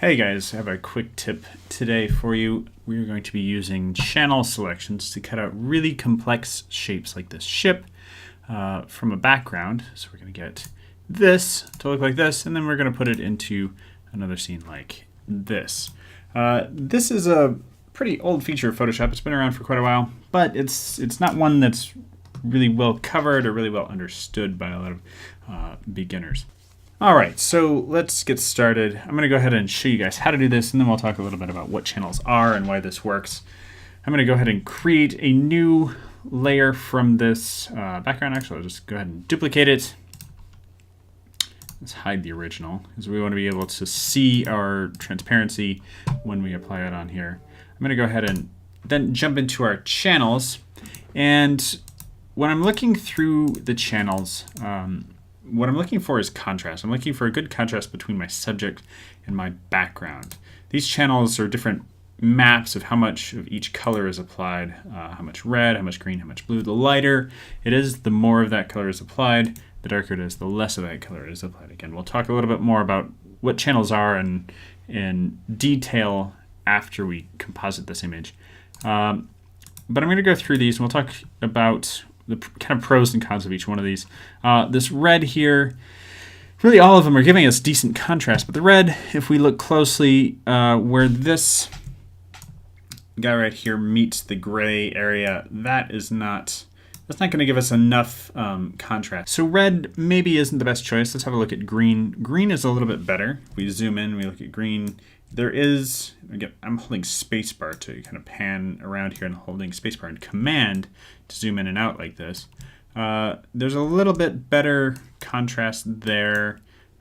Hey guys, I have a quick tip today for you. We're going to be using channel selections to cut out really complex shapes like this ship from a background. So we're going to get this to look like this, and then we're going to put it into another scene like this. This is a pretty old feature of Photoshop. It's been around for quite a while, but it's not one that's really well covered or really well understood by a lot of beginners. All right, so let's get started. I'm going to go ahead and show you guys how to do this, and then we'll talk a little bit about what channels are and why this works. I'm going to go ahead and create a new layer from this background. Actually, I'll just go ahead and duplicate it. Let's hide the original, because we want to be able to see our transparency when we apply it on here. I'm going to go ahead and then jump into our channels. And when I'm looking through the channels, what I'm looking for is contrast. I'm looking for a good contrast between my subject and my background. These channels are different maps of how much of each color is applied, how much red, how much green, how much blue. The lighter it is, the more of that color is applied. The darker it is, the less of that color is applied. Again, we'll talk a little bit more about what channels are and in detail after we composite this image. But I'm going to go through these and we'll talk about the kind of pros and cons of each one of these. This red here, really all of them are giving us decent contrast, but the red, if we look closely, where this guy right here meets the gray area, that's not going to give us enough contrast. So red maybe isn't the best choice. Let's have a look at green. Green is a little bit better. If we zoom in, we look at green. There is, again, I'm holding spacebar to kind of pan around here and holding spacebar and command to zoom in and out like this. There's a little bit better contrast there.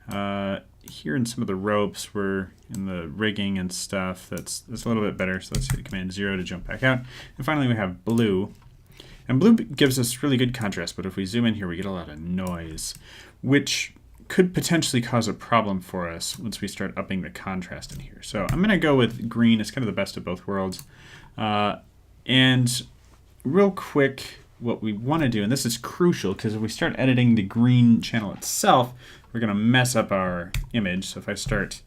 Here in some of the ropes, we're in the rigging and stuff. That's a little bit better. So let's hit command 0 to jump back out. And finally, we have blue. And blue gives us really good contrast, but if we zoom in here, we get a lot of noise, which could potentially cause a problem for us once we start upping the contrast in here. So I'm going to go with green. It's kind of the best of both worlds. And real quick, what we want to do, and this is crucial because if we start editing the green channel itself, we're going to mess up our image. So if I start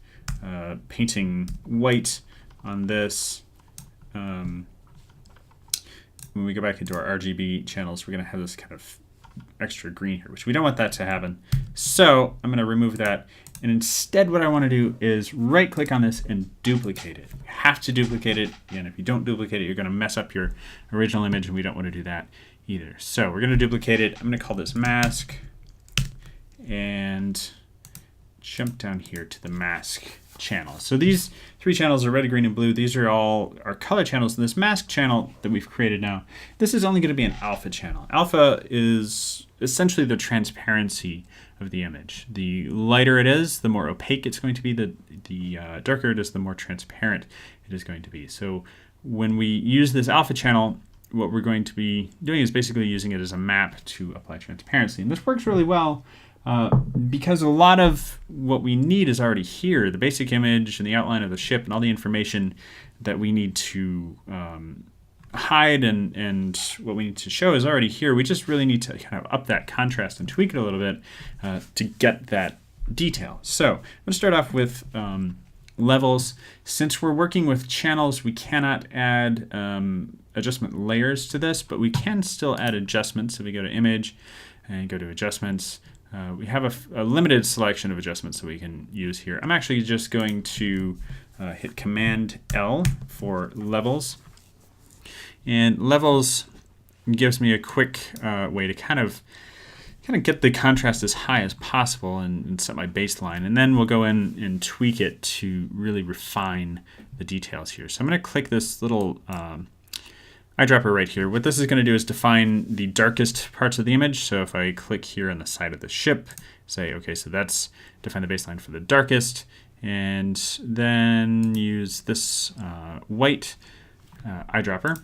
painting white on this, when we go back into our RGB channels, we're going to have this kind of extra green here, which we don't want that to happen. So I'm going to remove that. And instead what I want to do is right click on this and duplicate it. You have to duplicate it. And if you don't duplicate it, you're going to mess up your original image, and we don't want to do that either. So we're going to duplicate it. I'm going to call this mask and jump down here to the mask channel. So these three channels are red, green, and blue. These are all our color channels. And this mask channel that we've created now, this is only going to be an alpha channel. Alpha is essentially the transparency of the image. The lighter it is, the more opaque it's going to be. The darker it is, the more transparent it is going to be. So when we use this alpha channel, what we're going to be doing is basically using it as a map to apply transparency. And this works really well because a lot of what we need is already here. The basic image and the outline of the ship and all the information that we need to hide and what we need to show is already here. We just really need to kind of up that contrast and tweak it a little bit to get that detail. So I'm going to start off with levels. Since we're working with channels, we cannot add adjustment layers to this, but we can still add adjustments. If we go to image and go to adjustments, we have a limited selection of adjustments that we can use here. I'm actually just going to hit Command L for levels. And levels gives me a quick way to kind of get the contrast as high as possible and set my baseline. And then we'll go in and tweak it to really refine the details here. So I'm going to click this little eyedropper right here. What this is going to do is define the darkest parts of the image. So if I click here on the side of the ship, say, okay, so that's define the baseline for the darkest, and then use this white eyedropper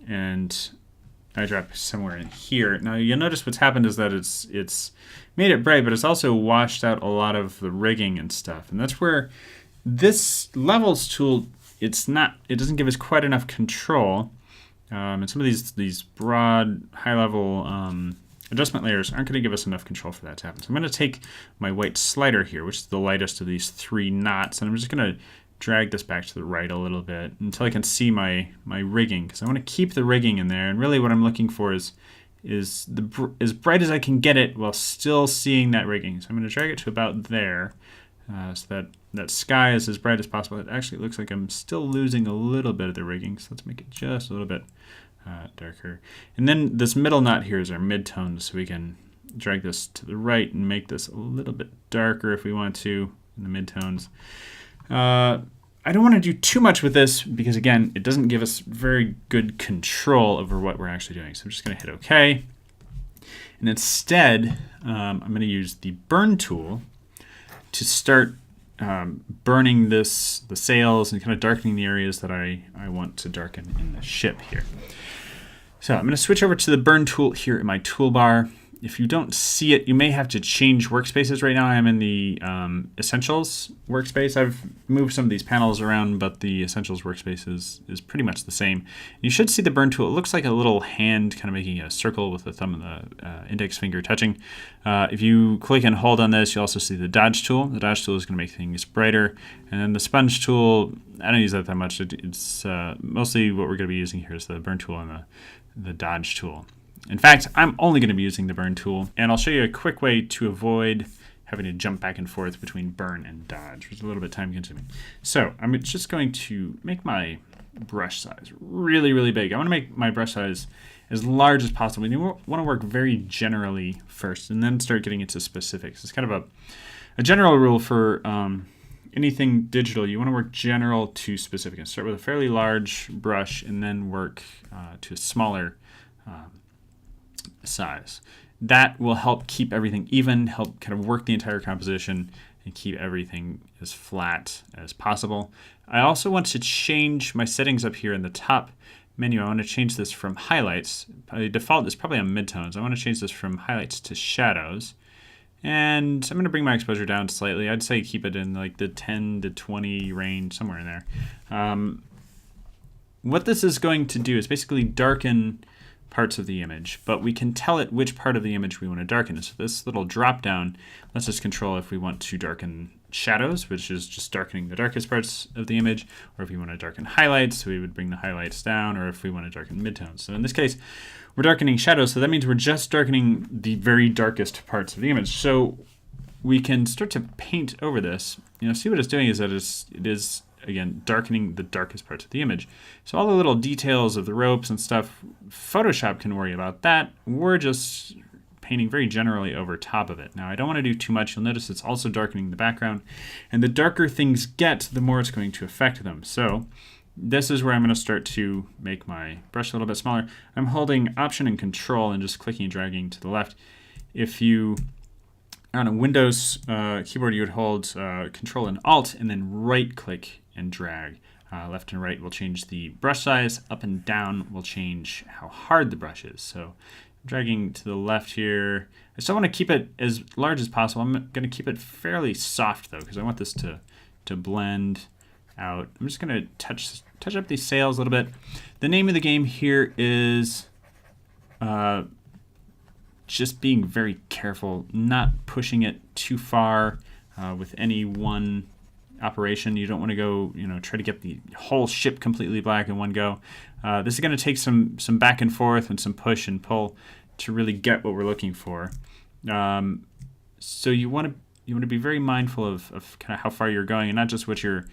and eyedrop somewhere in here. Now you'll notice what's happened is that it's made it bright, but it's also washed out a lot of the rigging and stuff. And that's where this levels tool, it doesn't give us quite enough control. And some of these broad, high-level adjustment layers aren't going to give us enough control for that to happen. So I'm going to take my white slider here, which is the lightest of these three knots, and I'm just going to drag this back to the right a little bit until I can see my rigging, because I want to keep the rigging in there. And really what I'm looking for is as bright as I can get it while still seeing that rigging. So I'm going to drag it to about there, so that sky is as bright as possible. It actually looks like I'm still losing a little bit of the rigging, so let's make it just a little bit darker. And then this middle knot here is our midtones, so we can drag this to the right and make this a little bit darker if we want to in the midtones. I don't want to do too much with this because, again, it doesn't give us very good control over what we're actually doing. So I'm just going to hit OK. And instead, I'm going to use the burn tool to start burning the sails and kind of darkening the areas that I want to darken in the ship here. So I'm going to switch over to the burn tool here in my toolbar. If you don't see it, you may have to change workspaces. Right now I'm in the Essentials workspace. I've moved some of these panels around, but the Essentials workspace is pretty much the same. You should see the burn tool. It looks like a little hand kind of making a circle with the thumb and the index finger touching. If you click and hold on this, you'll also see the dodge tool. The dodge tool is going to make things brighter. And then the sponge tool, I don't use that much. It's mostly what we're going to be using here is the burn tool and the dodge tool. In fact, I'm only going to be using the burn tool, and I'll show you a quick way to avoid having to jump back and forth between burn and dodge, which is a little bit time consuming. So I'm just going to make my brush size really, really big. I want to make my brush size as large as possible. You want to work very generally first and then start getting into specifics. It's kind of a general rule for anything digital. You want to work general to specific and start with a fairly large brush and then work to a smaller size. That will help keep everything even, help kind of work the entire composition and keep everything as flat as possible. I also want to change my settings up here in the top menu. I want to change this from highlights. By default, it's probably on midtones. I want to change this from highlights to shadows. And I'm going to bring my exposure down slightly. I'd say keep it in like the 10 to 20 range, somewhere in there. What this is going to do is basically darken parts of the image, but we can tell it which part of the image we want to darken. So this little drop down lets us control if we want to darken shadows, which is just darkening the darkest parts of the image, or if we want to darken highlights, so we would bring the highlights down, or if we want to darken midtones. So in this case, we're darkening shadows, so that means we're just darkening the very darkest parts of the image. So we can start to paint over this. See what it's doing is that it is again, darkening the darkest parts of the image. So all the little details of the ropes and stuff, Photoshop can worry about that. We're just painting very generally over top of it. Now, I don't want to do too much. You'll notice it's also darkening the background. And the darker things get, the more it's going to affect them. So this is where I'm going to start to make my brush a little bit smaller. I'm holding Option and Control and just clicking and dragging to the left. If you on a Windows keyboard, you would hold Control and Alt and then right-click and drag. Left and right will change the brush size. Up and down will change how hard the brush is. So dragging to the left here. I still want to keep it as large as possible. I'm going to keep it fairly soft though, because I want this to blend out. I'm just going to touch up these sails a little bit. The name of the game here is just being very careful, not pushing it too far with any one operation. You don't want to go, try to get the whole ship completely black in one go. This is going to take some back and forth and some push and pull to really get what we're looking for. So you want to be very mindful of kind of how far you're going and not just what you're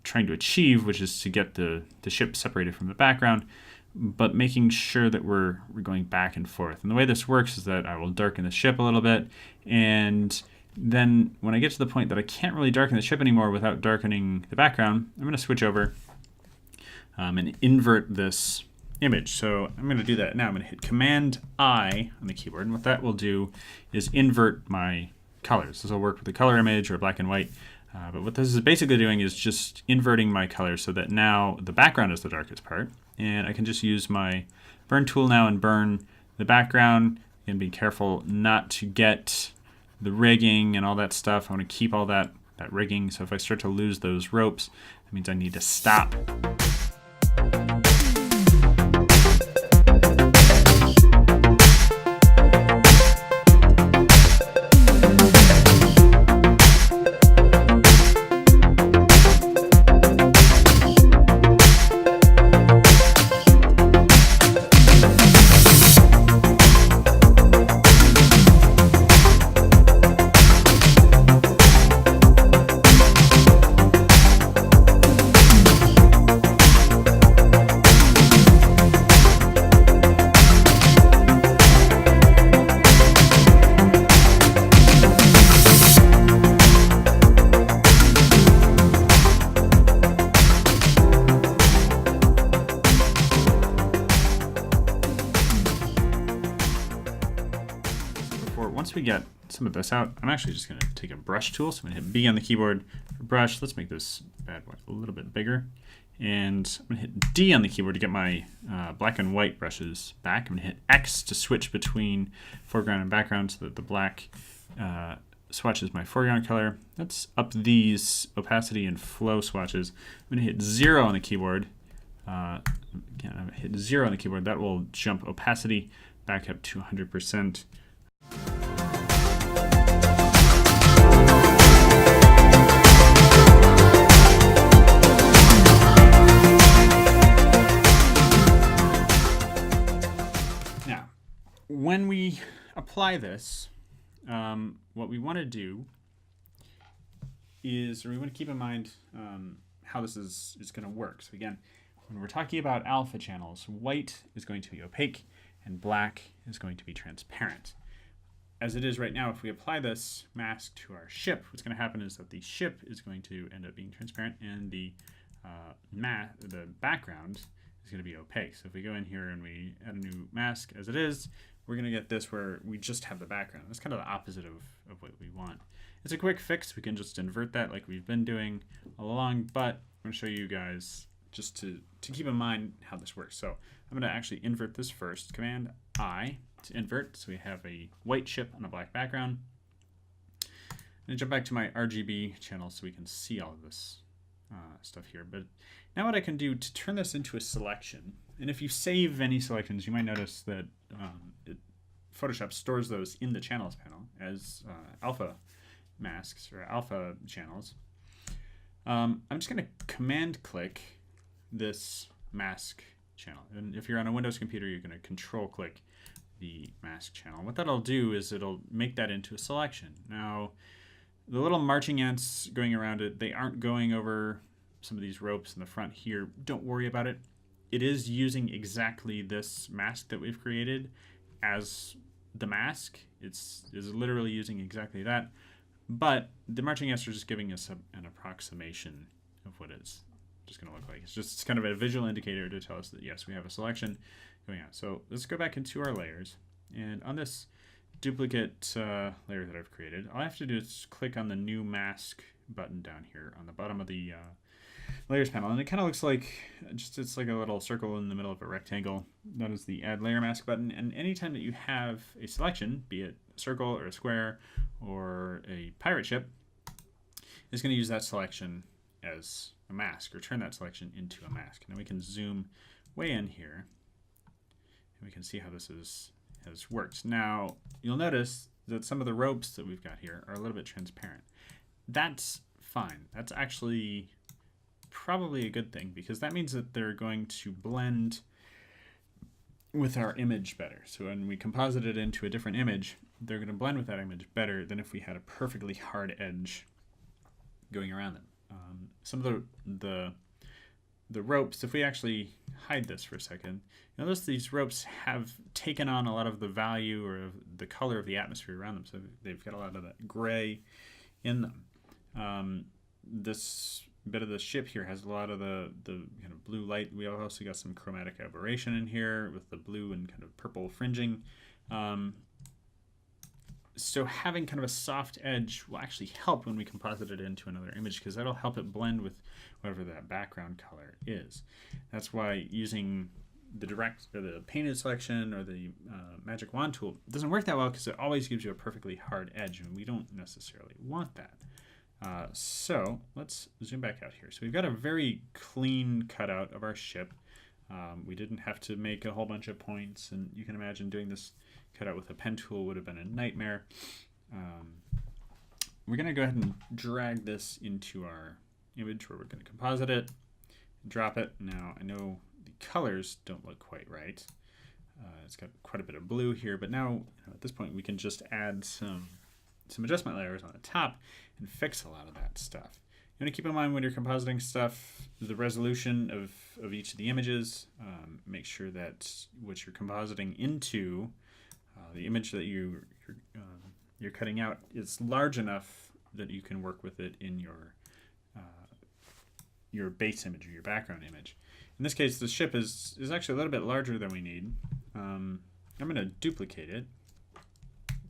trying to achieve, which is to get the ship separated from the background, but making sure that we're going back and forth. And the way this works is that I will darken the ship a little bit, and then when I get to the point that I can't really darken the ship anymore without darkening the background, I'm going to switch over and invert this image. So I'm going to do that now. I'm going to hit Command-I on the keyboard, and what that will do is invert my colors. This will work with a color image or black and white. But what this is basically doing is just inverting my colors so that now the background is the darkest part. And I can just use my burn tool now and burn the background, and be careful not to get the rigging and all that stuff. I want to keep all that rigging. So if I start to lose those ropes, that means I need to stop. we get some of this out, I'm actually just going to take a brush tool. So I'm going to hit B on the keyboard for brush. Let's make this bad boy a little bit bigger. And I'm going to hit D on the keyboard to get my black and white brushes back. I'm going to hit X to switch between foreground and background so that the black swatches my foreground color. Let's up these opacity and flow swatches. I'm going to hit 0 on the keyboard. Again, I'm going to hit 0 on the keyboard. That will jump opacity back up to 100%. Now, when we apply this, what we want to do is, or we want to keep in mind how this is going to work. So again, when we're talking about alpha channels, white is going to be opaque and black is going to be transparent. As it is right now, if we apply this mask to our ship, what's going to happen is that the ship is going to end up being transparent and the background is going to be opaque. So if we go in here and we add a new mask as it is, we're going to get this where we just have the background. That's kind of the opposite of what we want. It's a quick fix. We can just invert that like we've been doing all along, but I'm going to show you guys just to keep in mind how this works. So I'm going to actually invert this first. Command I to invert. So we have a white ship on a black background. And jump back to my RGB channel so we can see all of this stuff here. But now what I can do to turn this into a selection, and if you save any selections, you might notice that Photoshop stores those in the channels panel as alpha masks or alpha channels. I'm just going to command click this mask channel. And if you're on a Windows computer, you're going to control click the mask channel. What that'll do is it'll make that into a selection. Now, the little marching ants going around it, they aren't going over some of these ropes in the front here. Don't worry about it. It is using exactly this mask that we've created as the mask. It's literally using exactly that. But the marching ants are just giving us an approximation of what it's just going to look like. It's kind of a visual indicator to tell us that, yes, we have a selection going on. So let's go back into our layers. And on this duplicate layer that I've created, all I have to do is click on the new mask button down here on the bottom of the layers panel. And it kind of looks like it's like a little circle in the middle of a rectangle. That is the add layer mask button. And anytime that you have a selection, be it a circle or a square or a pirate ship, it's going to use that selection as a mask, or turn that selection into a mask. And then we can zoom way in here and we can see how this has worked. Now you'll notice that some of the ropes that we've got here are a little bit transparent. That's fine. That's actually probably a good thing, because that means that they're going to blend with our image better. So when we composite it into a different image, they're going to blend with that image better than if we had a perfectly hard edge going around them. Some of the ropes, if we actually hide this for a second, you'll notice these ropes have taken on a lot of the value or the color of the atmosphere around them. So they've got a lot of that gray in them. This bit of the ship here has a lot of the kind of blue light. We also got some chromatic aberration in here with the blue and kind of purple fringing. So having kind of a soft edge will actually help when we composite it into another image, because that'll help it blend with whatever that background color is. That's why using the direct or the painted selection or the magic wand tool doesn't work that well, because it always gives you a perfectly hard edge, and we don't necessarily want that. So let's zoom back out here. So we've got a very clean cutout of our ship. We didn't have to make a whole bunch of points, and you can imagine doing this cutout with a pen tool would have been a nightmare. We're going to go ahead and drag this into our image where we're going to composite it, drop it. Now I know the colors don't look quite right. It's got quite a bit of blue here, but now at this point we can just add some adjustment layers on the top and fix a lot of that stuff. You want to keep in mind when you're compositing stuff, the resolution of each of the images. Make sure that what you're compositing into the image that you're cutting out is large enough that you can work with it in your base image or your background image. In this case, the ship is actually a little bit larger than we need. I'm going to duplicate it,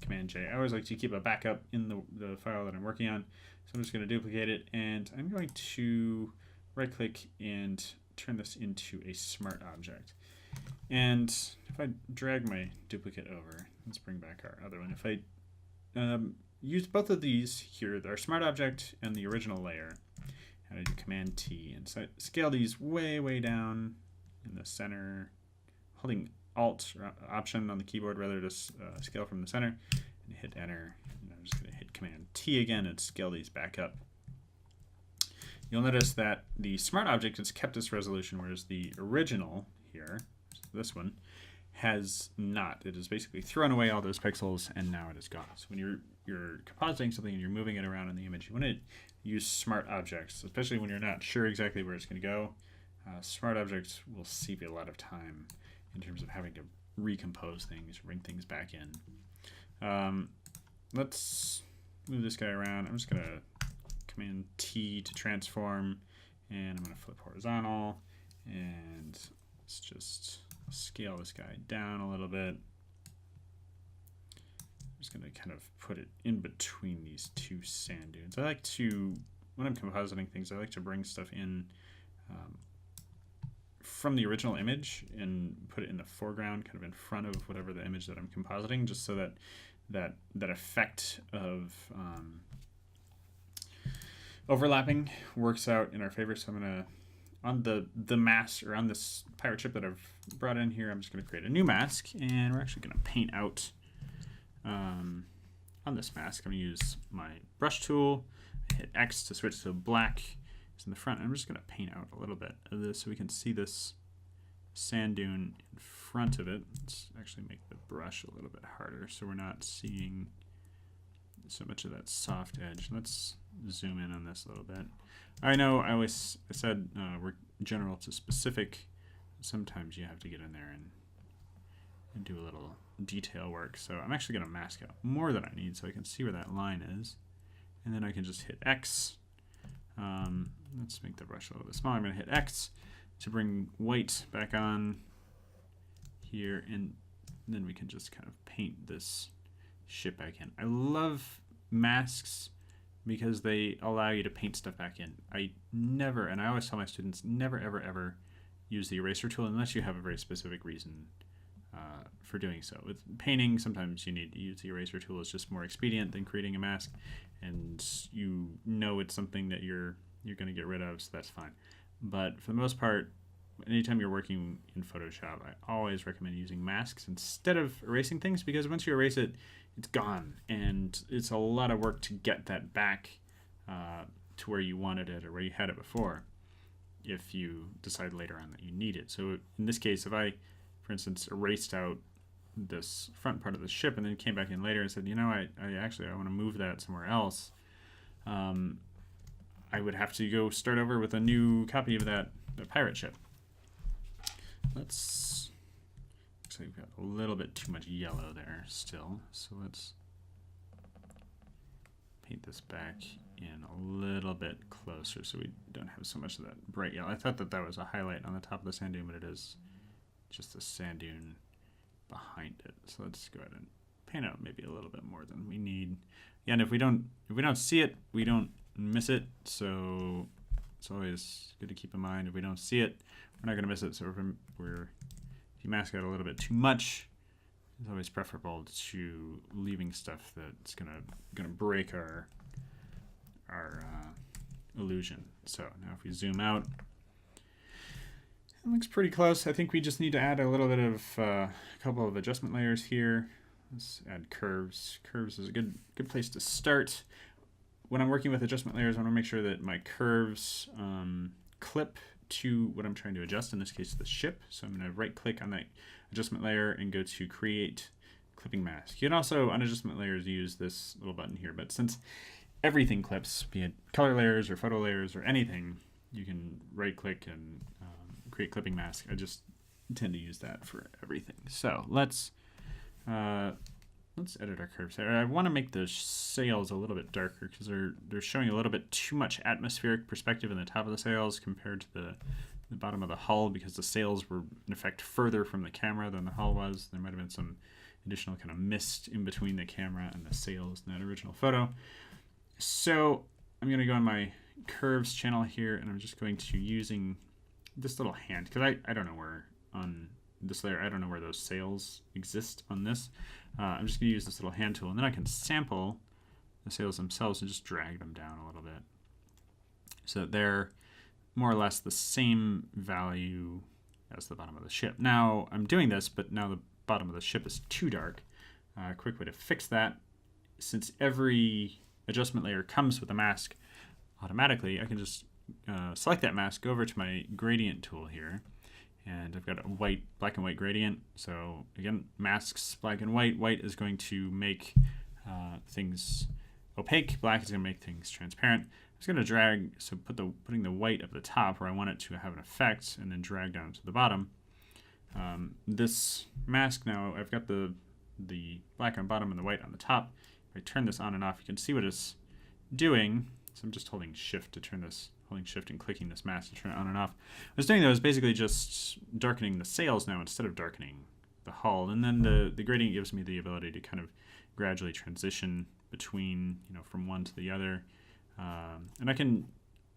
Command J. I always like to keep a backup in the file that I'm working on. So I'm just going to duplicate it, and I'm going to right click and turn this into a smart object. And if I drag my duplicate over, let's bring back our other one. If I use both of these here, our smart object and the original layer, and I do Command T and scale these way down in the center, holding Alt or Option on the keyboard rather to scale from the center, and hit Enter. And I'm just going to hit Command T again and scale these back up. You'll notice that the smart object has kept this resolution, whereas the original here, this one, has not. It has basically thrown away all those pixels, and now it is gone. So when you're compositing something and you're moving it around in the image, you want to use smart objects, especially when you're not sure exactly where it's going to go. Smart objects will save you a lot of time in terms of having to recompose things, bring things back in. Let's move this guy around. I'm just going to Command T to transform, and I'm going to flip horizontal, and let's just scale this guy down a little bit. I'm just going to kind of put it in between these two sand dunes. I like to, when I'm compositing things, I like to bring stuff in from the original image and put it in the foreground, kind of in front of whatever the image that I'm compositing, just so that that effect of overlapping works out in our favor. So I'm going to, on the mask, or on this pirate ship that I've brought in here, I'm just going to create a new mask, and we're actually going to paint out on this mask. I'm going to use my brush tool, hit X to switch to black. It's in the front. I'm just going to paint out a little bit of this so we can see this sand dune in front of it. Let's actually make the brush a little bit harder so we're not seeing so much of that soft edge. Let's zoom in on this a little bit. I know I said we're general to specific. Sometimes you have to get in there and do a little detail work. So I'm actually going to mask out more than I need so I can see where that line is. And then I can just hit X. Let's make the brush a little bit smaller. I'm going to hit X to bring white back on here, and then we can just kind of paint this ship back in. I love masks because they allow you to paint stuff back in. I never, and I always tell my students, never ever use the eraser tool unless you have a very specific reason for doing so. With painting, sometimes you need to use the eraser tool. It's just more expedient than creating a mask, and you know it's something that you're going to get rid of, so that's fine. But for the most part, anytime you're working in Photoshop, I always recommend using masks instead of erasing things, because once you erase it, it's gone, and it's a lot of work to get that back to where you wanted it or where you had it before if you decide later on that you need it. So in this case, if I, for instance, erased out this front part of the ship and then came back in later and said, you know, I want to move that somewhere else, I would have to go start over with a new copy of the pirate ship. Looks like we've got a little bit too much yellow there still, so let's paint this back in a little bit closer so we don't have so much of that bright yellow. I thought that was a highlight on the top of the sand dune, but it is just a sand dune behind it. So let's go ahead and paint out maybe a little bit more than we need. Yeah, and if we don't see it, we don't miss it. So it's always good to keep in mind, if we don't see it, we're not going to miss it. So if you mask out a little bit too much, it's always preferable to leaving stuff that's gonna break our illusion. So now if we zoom out, it looks pretty close. I think we just need to add a little bit of a couple of adjustment layers here. Let's add curves. Curves is a good place to start. When I'm working with adjustment layers, I want to make sure that my curves clip to what I'm trying to adjust, in this case the ship. So I'm going to right click on that adjustment layer and go to create clipping mask. You can also, on adjustment layers, use this little button here, but since everything clips, be it color layers or photo layers or anything, you can right click and create clipping mask. I just tend to use that for everything. So let's edit our curves here. I want to make the sails a little bit darker because they're showing a little bit too much atmospheric perspective in the top of the sails compared to the bottom of the hull, because the sails were in effect further from the camera than the hull was. There might have been some additional kind of mist in between the camera and the sails in that original photo. So I'm going to go on my curves channel here, and I'm just going to using this little hand, because I don't know where on this layer, I don't know where those sails exist on this. I'm just going to use this little hand tool, and then I can sample the sails themselves and just drag them down a little bit so that they're more or less the same value as the bottom of the ship. Now I'm doing this, but now the bottom of the ship is too dark. A quick way to fix that, since every adjustment layer comes with a mask automatically, I can just select that mask, go over to my gradient tool here, and I've got a black and white gradient. So again, masks black and white. White is going to make things opaque. Black is going to make things transparent. I'm just going to drag, so putting the white at the top where I want it to have an effect, and then drag down to the bottom. This mask now, I've got the black on bottom and the white on the top. If I turn this on and off, you can see what it's doing. So I'm just holding shift to turn this, holding shift and clicking this mask to turn it on and off. What it's doing though is basically just darkening the sails now instead of darkening the hull. And then the gradient gives me the ability to kind of gradually transition between, from one to the other. And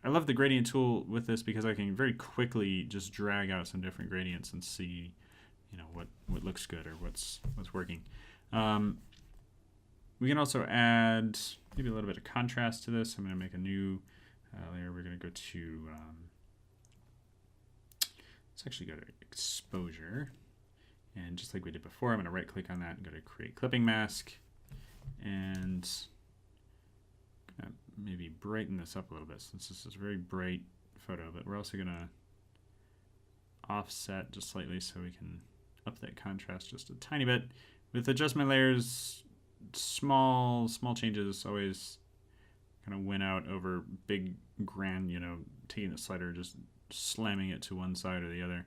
I love the gradient tool with this because I can very quickly just drag out some different gradients and see, what looks good or what's working. We can also add maybe a little bit of contrast to this. I'm going to make a new layer. We're going to go to, let's actually go to exposure. And just like we did before, I'm going to right click on that and go to create clipping mask. And maybe brighten this up a little bit since this is a very bright photo, but we're also going to offset just slightly so we can up that contrast just a tiny bit. With adjustment layers, small changes always kind of win out over big grand, taking the slider, just slamming it to one side or the other.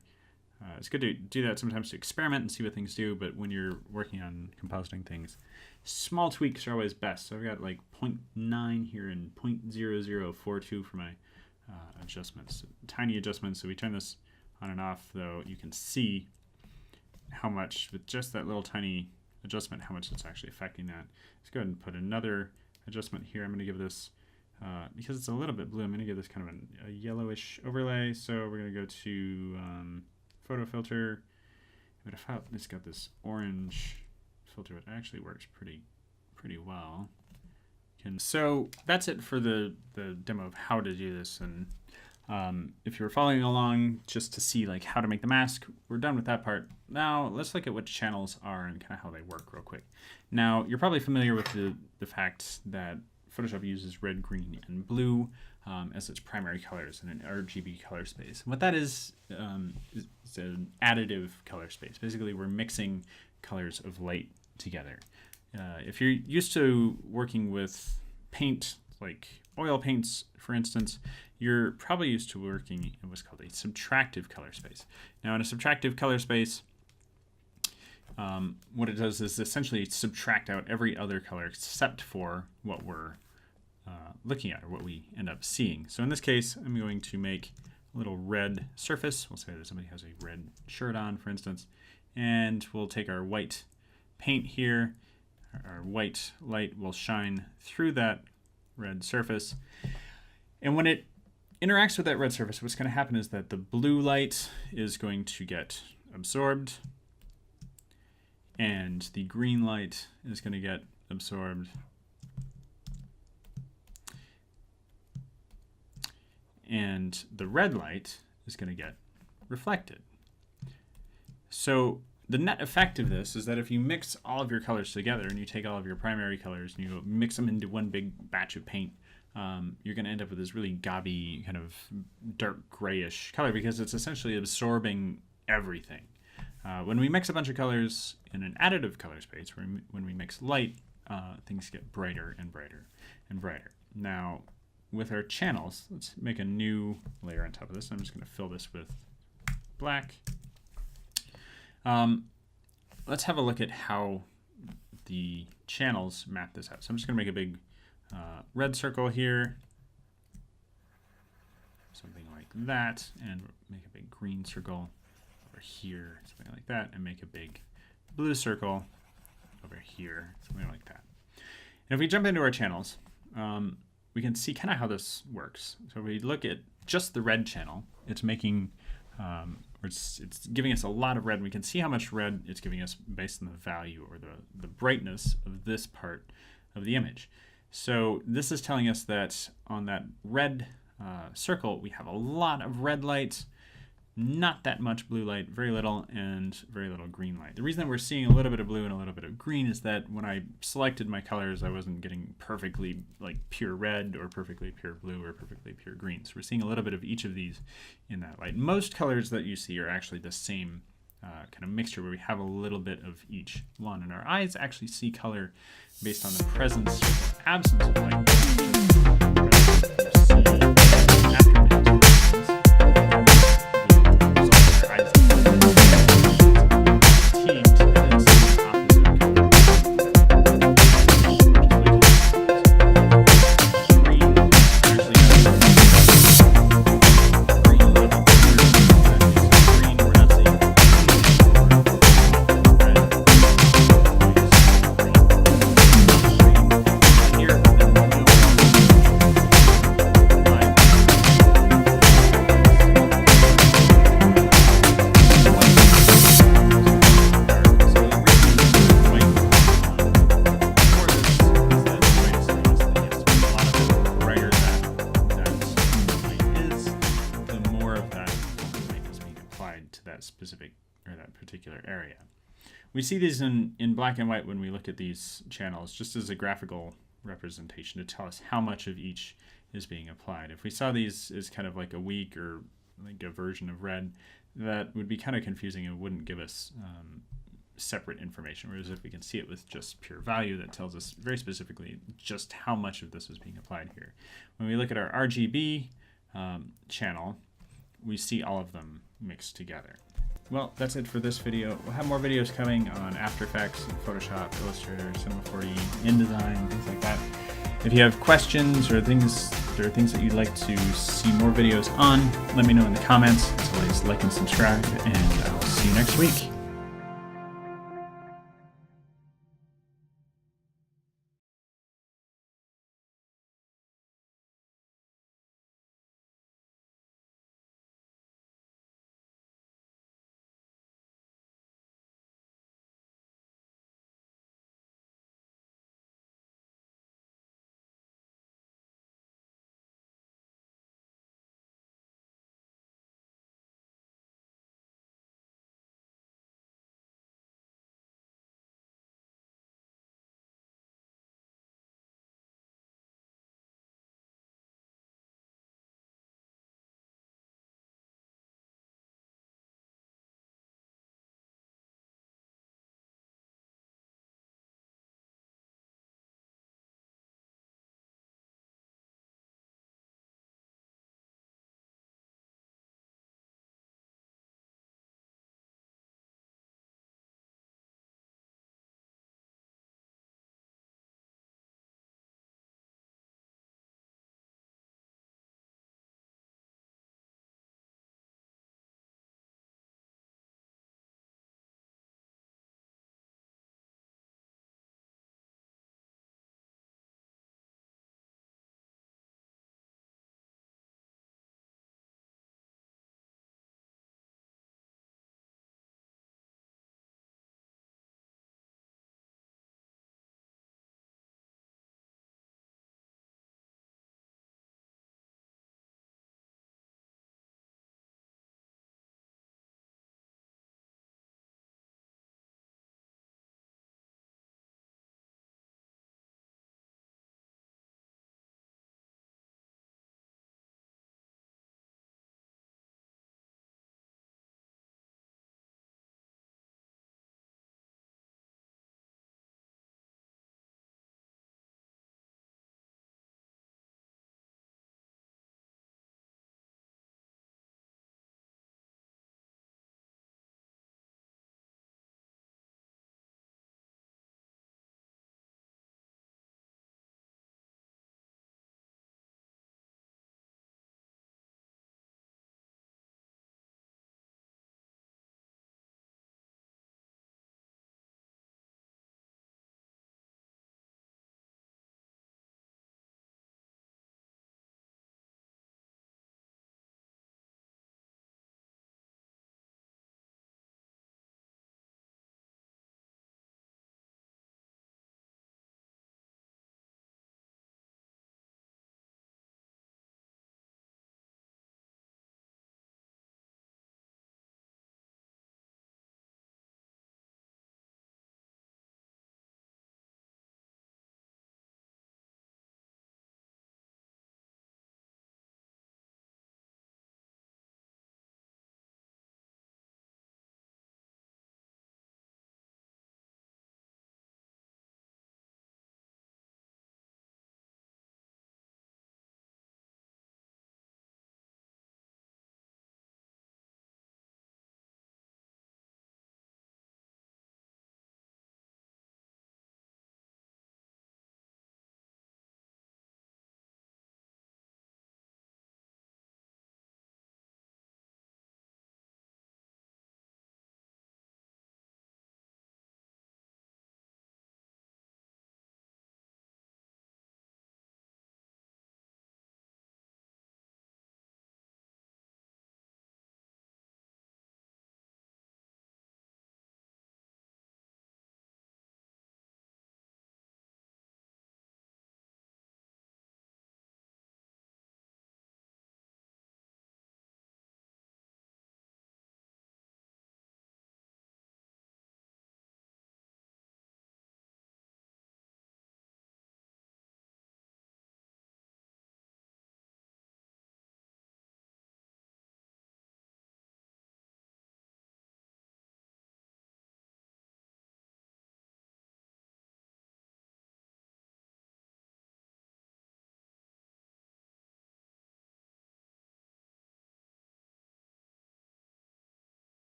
It's good to do that sometimes to experiment and see what things do, but when you're working on compositing things, small tweaks are always best. So I've got like 0.9 here and 0.0042 for my adjustments, tiny adjustments. So we turn this on and off, though you can see how much, with just that little tiny adjustment, how much it's actually affecting that. Let's go ahead and put another adjustment here. I'm going to give this, because it's a little bit blue, I'm going to give this kind of a yellowish overlay. So we're going to go to photo filter. It's got this orange filter. It actually works pretty well. So that's it for the demo of how to do this. And if you're following along just to see like how to make the mask, we're done with that part. Now let's look at what channels are and kind of how they work real quick. Now you're probably familiar with the fact that Photoshop uses red, green, and blue as its primary colors in an RGB color space. And what that is an additive color space. Basically, we're mixing colors of light together. If you're used to working with paint, like oil paints, for instance, you're probably used to working in what's called a subtractive color space. Now, in a subtractive color space, what it does is essentially subtract out every other color except for what we're looking at or what we end up seeing. So in this case, I'm going to make a little red surface. We'll say that somebody has a red shirt on, for instance, and we'll take our white paint here. Our white light will shine through that red surface. And when it interacts with that red surface, what's going to happen is that the blue light is going to get absorbed, and the green light is going to get absorbed, and the red light is going to get reflected. So the net effect of this is that if you mix all of your colors together and you take all of your primary colors and you mix them into one big batch of paint, you're going to end up with this really gaudy kind of dark grayish color because it's essentially absorbing everything. When we mix a bunch of colors in an additive color space, when we mix light, things get brighter and brighter and brighter. Now, with our channels, let's make a new layer on top of this. I'm just going to fill this with black. Let's have a look at how the channels map this out. So I'm just going to make a big red circle here, something like that, and make a big green circle over here, something like that, and make a big blue circle over here, something like that. And if we jump into our channels, we can see kind of how this works. So if we look at just the red channel, it's making, it's giving us a lot of red. We can see how much red it's giving us based on the value or the brightness of this part of the image. So this is telling us that on that red circle, we have a lot of red light, not that much blue light, very little, and very little green light. The reason that we're seeing a little bit of blue and a little bit of green is that when I selected my colors, I wasn't getting perfectly like pure red or perfectly pure blue or perfectly pure green. So we're seeing a little bit of each of these in that light. Most colors that you see are actually the same kind of mixture where we have a little bit of each one. And our eyes actually see color based on the presence or absence of light. To that specific or that particular area. We see these in black and white when we look at these channels just as a graphical representation to tell us how much of each is being applied. If we saw these as kind of like a weak or like a version of red, that would be kind of confusing and wouldn't give us separate information, whereas if we can see it with just pure value, that tells us very specifically just how much of this is being applied here. When we look at our RGB channel, we see all of them mixed together. Well, that's it for this video. We'll have more videos coming on After Effects, Photoshop, Illustrator, Cinema 4D, InDesign, things like that. If you have questions or things that you'd like to see more videos on, let me know in the comments. As always, like and subscribe, and I'll see you next week.